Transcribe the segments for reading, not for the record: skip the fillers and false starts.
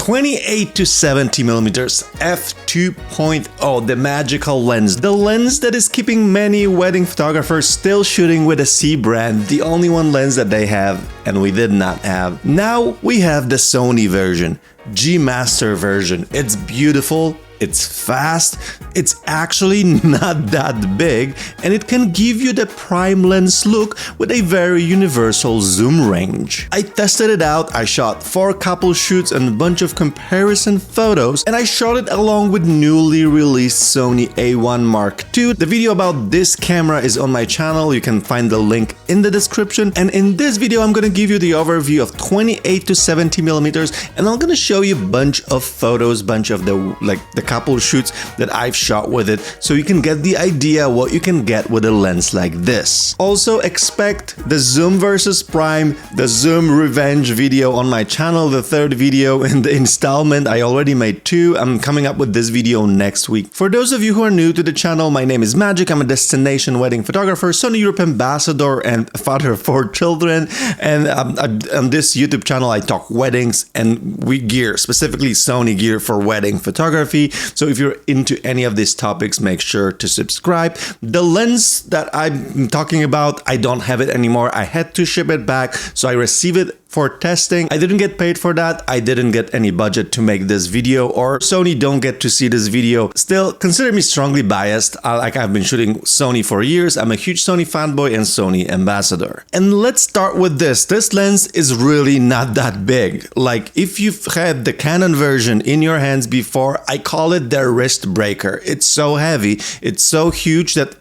28-70mm f2.0, the magical lens. The lens that is keeping many wedding photographers still shooting with a C brand, the only one lens that they have and we did not have. Now we have the Sony version, G Master version. It's beautiful. It's fast, it's actually not that big, and it can give you the prime lens look with a very universal zoom range. I tested it out, I shot 4 couple shoots and a bunch of comparison photos, and I shot it along with newly released Sony A1 Mark II. The video about this camera is on my channel, you can find the link in the description, and in this video I'm gonna give you the overview of 28-70mm, and I'm gonna show you a bunch of photos, bunch of the couple shoots that I've shot with it, so you can get the idea what you can get with a lens like this. Also expect the zoom versus prime, the zoom revenge video on my channel, the 3rd video in the installment. I already made 2. I'm coming up with this video next week. For those of you who are new to the channel, my name is Magic. I'm a destination wedding photographer, Sony Europe ambassador, and father of 4 children. And on this YouTube channel, I talk weddings and gear, specifically Sony gear for wedding photography. So if you're into any of these topics, make sure to subscribe. The lens that I'm talking about, I don't have it anymore. I had to ship it back, so I received it for testing. I didn't get paid for that. I didn't get any budget to make this video, or Sony don't get to see this video. Still, consider me strongly biased. Like I've been shooting Sony for years. I'm a huge Sony fanboy and Sony ambassador. And let's start with this. This lens is really not that big. Like if you've had the Canon version in your hands before, I call it the wrist breaker. It's so heavy. It's so huge that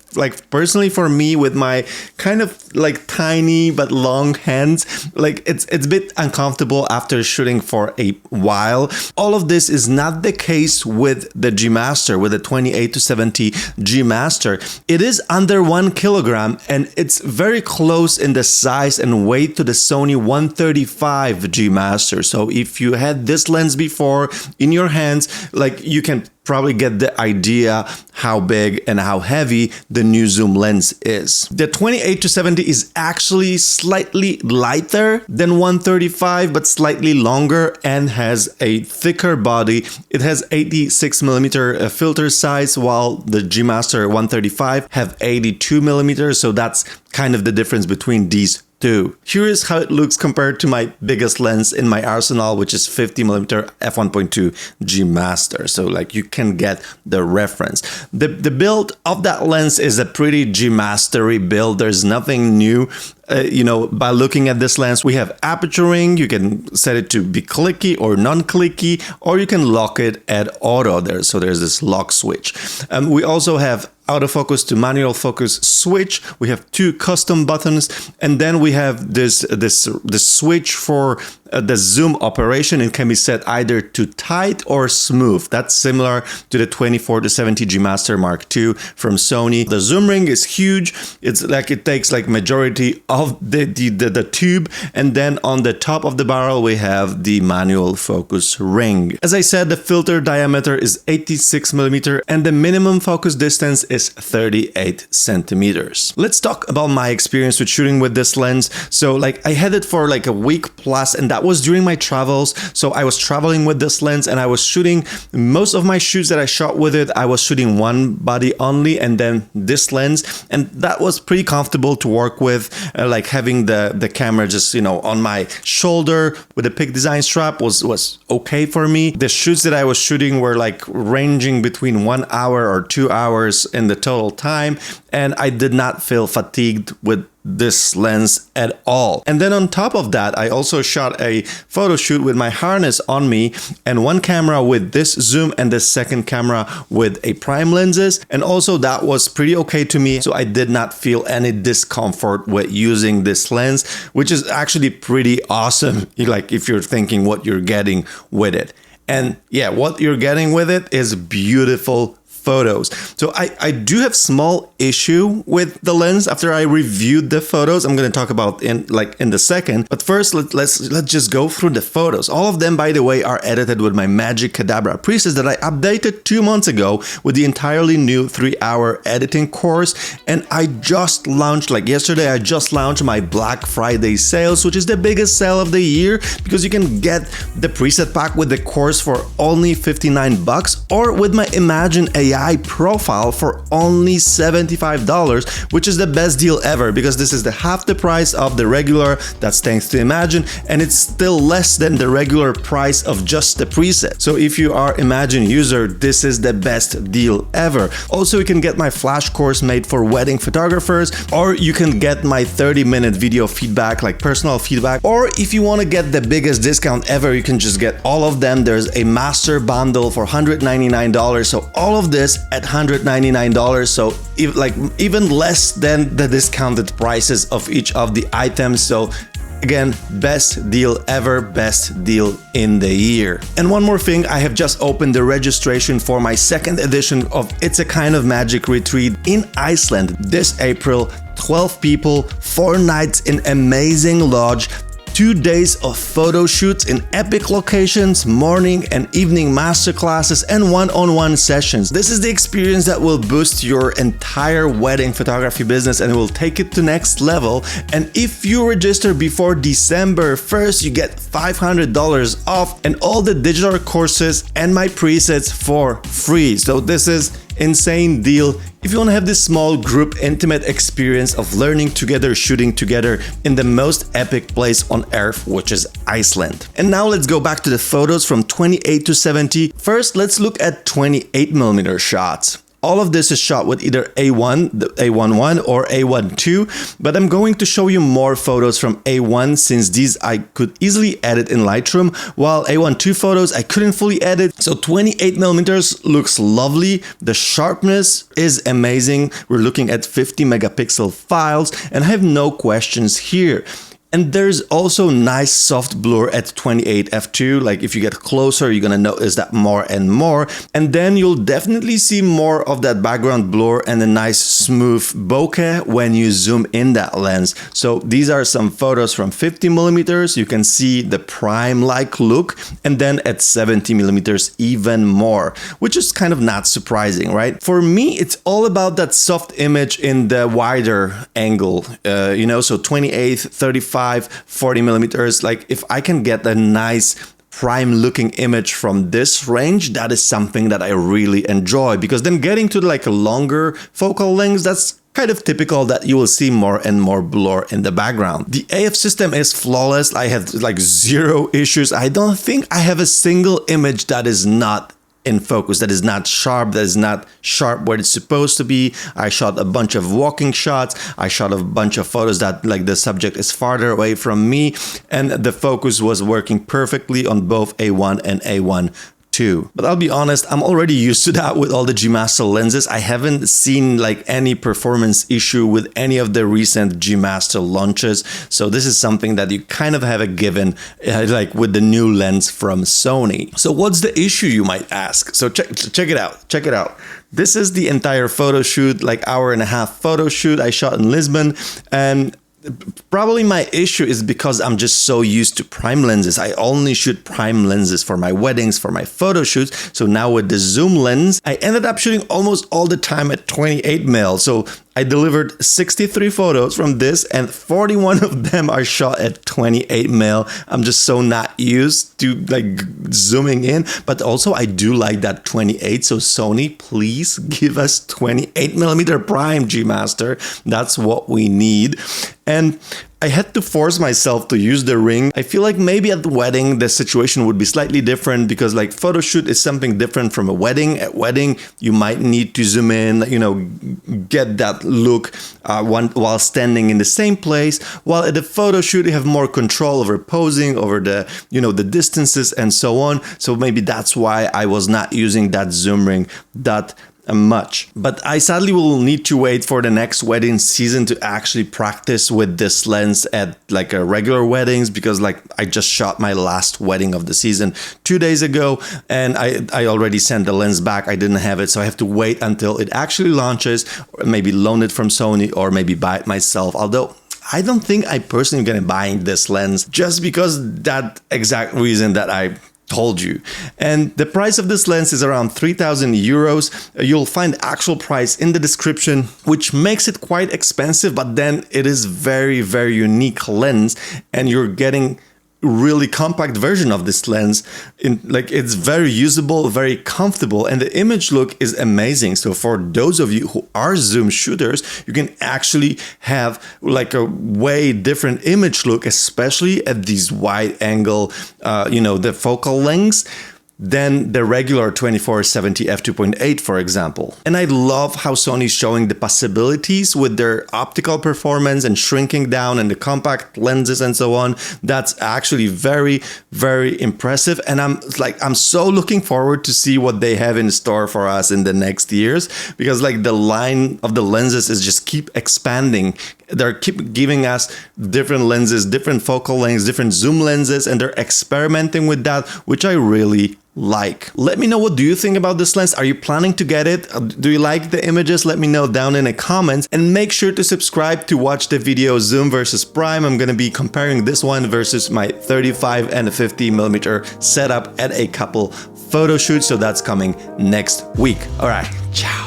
personally for me with my kind of tiny but long hands, it's a bit uncomfortable after shooting for a while. All of this is not the case with the G Master, with the 28-70 G Master. It is under 1 kilogram and it's very close in the size and weight to the Sony 135 G Master. So if you had this lens before in your hands, you can probably get the idea how big and how heavy the new zoom lens is. The 28-70 is actually slightly lighter than 135, but slightly longer and has a thicker body. It has 86mm filter size, while the G Master 135 have 82mm, so that's kind of the difference between these two. Here is how it looks compared to my biggest lens in my arsenal, which is 50mm f1.2 G Master. So you can get the reference. The build of that lens is a pretty G Mastery build. There's nothing new. By looking at this lens, we have aperturing. You can set it to be clicky or non-clicky, or you can lock it at auto there. So there's this lock switch. We also have autofocus to manual focus switch. We have 2 custom buttons, and then we have this switch for the zoom operation. It can be set either to tight or smooth. That's similar to the 24-70 G Master Mark II from Sony. The zoom ring is huge. It's it takes majority of the tube, and then on the top of the barrel we have the manual focus ring. As I said, the filter diameter is 86mm and the minimum focus distance is 38 centimeters. Let's talk about my experience with shooting with this lens. So I had it for a week plus, and that was during my travels. So I was traveling with this lens and I was shooting most of my shoots that I shot with it. I was shooting one body only and then this lens, and that was pretty comfortable to work with. Having the camera just on my shoulder with a Peak Design strap was okay for me. The shoots that I was shooting were ranging between 1 hour or 2 hours in the total time, and I did not feel fatigued with this lens at all. And then on top of that, I also shot a photo shoot with my harness on me and one camera with this zoom and the second camera with a prime lenses, and also that was pretty okay to me, so I did not feel any discomfort with using this lens, which is actually pretty awesome if you're thinking what you're getting with it. And yeah, what you're getting with it is beautiful photos. So I do have small issue with the lens after I reviewed the photos. I'm going to talk about in the second. But first, let's just go through the photos. All of them, by the way, are edited with my Magic Cadabra presets that I updated 2 months ago with the entirely new 3-hour editing course. And I just launched, like yesterday, I just launched my Black Friday sales, which is the biggest sale of the year, because you can get the preset pack with the course for only $59, or with my Imagine AI profile for only $75, which is the best deal ever, because this is the half the price of the regular. That's thanks to Imagine, and it's still less than the regular price of just the preset. So if you are Imagine user, this is the best deal ever. Also, you can get my flash course made for wedding photographers, or you can get my 30-minute video feedback, like personal feedback, or if you want to get the biggest discount ever, you can just get all of them. There's a master bundle for $199, so all of this at $199, so even less than the discounted prices of each of the items. So again, best deal ever, best deal in the year. And one more thing, I have just opened the registration for my second edition of It's a Kind of Magic retreat in Iceland this April. 12 people, 4 nights in amazing lodge, 2 days of photo shoots in epic locations, morning and evening masterclasses, and one-on-one sessions. This is the experience that will boost your entire wedding photography business and will take it to next level. And if you register before December 1st, you get $500 off and all the digital courses and my presets for free. So this is insane deal if you want to have this small group intimate experience of learning together, shooting together in the most epic place on earth, which is Iceland. And now let's go back to the photos from 28 to 70. First, let's look at 28mm shots. All of this is shot with either A1, the A1I or A1II, but I'm going to show you more photos from A1 since these I could easily edit in Lightroom, while A1II photos I couldn't fully edit. So 28mm looks lovely, the sharpness is amazing, we're looking at 50 megapixel files, and I have no questions here. And there's also nice soft blur at 28 f2, like if you get closer, you're gonna notice that more and more. And then you'll definitely see more of that background blur and a nice smooth bokeh when you zoom in that lens. So these are some photos from 50mm, you can see the prime-like look, and then at 70mm even more, which is kind of not surprising, right? For me, it's all about that soft image in the wider angle, so 28, 35, 40mm. Like if I can get a nice prime looking image from this range, that is something that I really enjoy, because then getting to like a longer focal length, that's kind of typical that you will see more and more blur in the background. The AF system is flawless. I have like 0 issues. I don't think I have a single image that is not in focus, that is not sharp where it's supposed to be. I shot a bunch of walking shots. I shot a bunch of photos that like the subject is farther away from me, and the focus was working perfectly on both A1 and A1II. But I'll be honest, I'm already used to that with all the G Master lenses. I haven't seen like any performance issue with any of the recent G Master launches. So this is something that you kind of have a given, like with the new lens from Sony. So what's the issue, you might ask? So check it out. Check it out. This is the entire photo shoot, like hour-and-a-half photo shoot I shot in Lisbon, and probably my issue is because I'm just so used to prime lenses. I only shoot prime lenses for my weddings, for my photo shoots. So now with the zoom lens, I ended up shooting almost all the time at 28mm. So I delivered 63 photos from this, and 41 of them are shot at 28mm. I'm just so not used to like zooming in, but also I do like that 28. So Sony, please give us 28mm prime, G Master. That's what we need. And I had to force myself to use the ring. I feel like maybe at the wedding, the situation would be slightly different, because like photo shoot is something different from a wedding. At wedding, you might need to zoom in, get that look while standing in the same place. While at the photo shoot, you have more control over posing, over the distances and so on. So maybe that's why I was not using that zoom ring that much. But I sadly will need to wait for the next wedding season to actually practice with this lens at like a regular weddings, because like I just shot my last wedding of the season 2 days ago and I already sent the lens back. I didn't have it, so I have to wait until it actually launches, or maybe loan it from Sony, or maybe buy it myself. Although I don't think I personally am gonna buy this lens, just because that exact reason that I told you. And the price of this lens is around 3,000 euros. You'll find the actual price in the description, which makes it quite expensive, but then it is very, very unique lens, and you're getting really compact version of this lens. It's very usable, very comfortable, and the image look is amazing. So for those of you who are zoom shooters, you can actually have like a way different image look, especially at these wide angle, the focal lengths, than the regular 24-70 f2.8, for example. And I love how Sony's showing the possibilities with their optical performance and shrinking down and the compact lenses and so on. That's actually very, very impressive. And I'm so looking forward to see what they have in store for us in the next years, because like the line of the lenses is just keep expanding. They're keep giving us different lenses, different focal lengths, different zoom lenses, and they're experimenting with that, which I really like. Let me know, what do you think about this lens? Are you planning to get it? Do you like the images? Let me know down in the comments, and make sure to subscribe to watch the video Zoom versus Prime. I'm gonna be comparing this one versus my 35 and 50mm setup at a couple photo shoots, so that's coming next week. All right, ciao.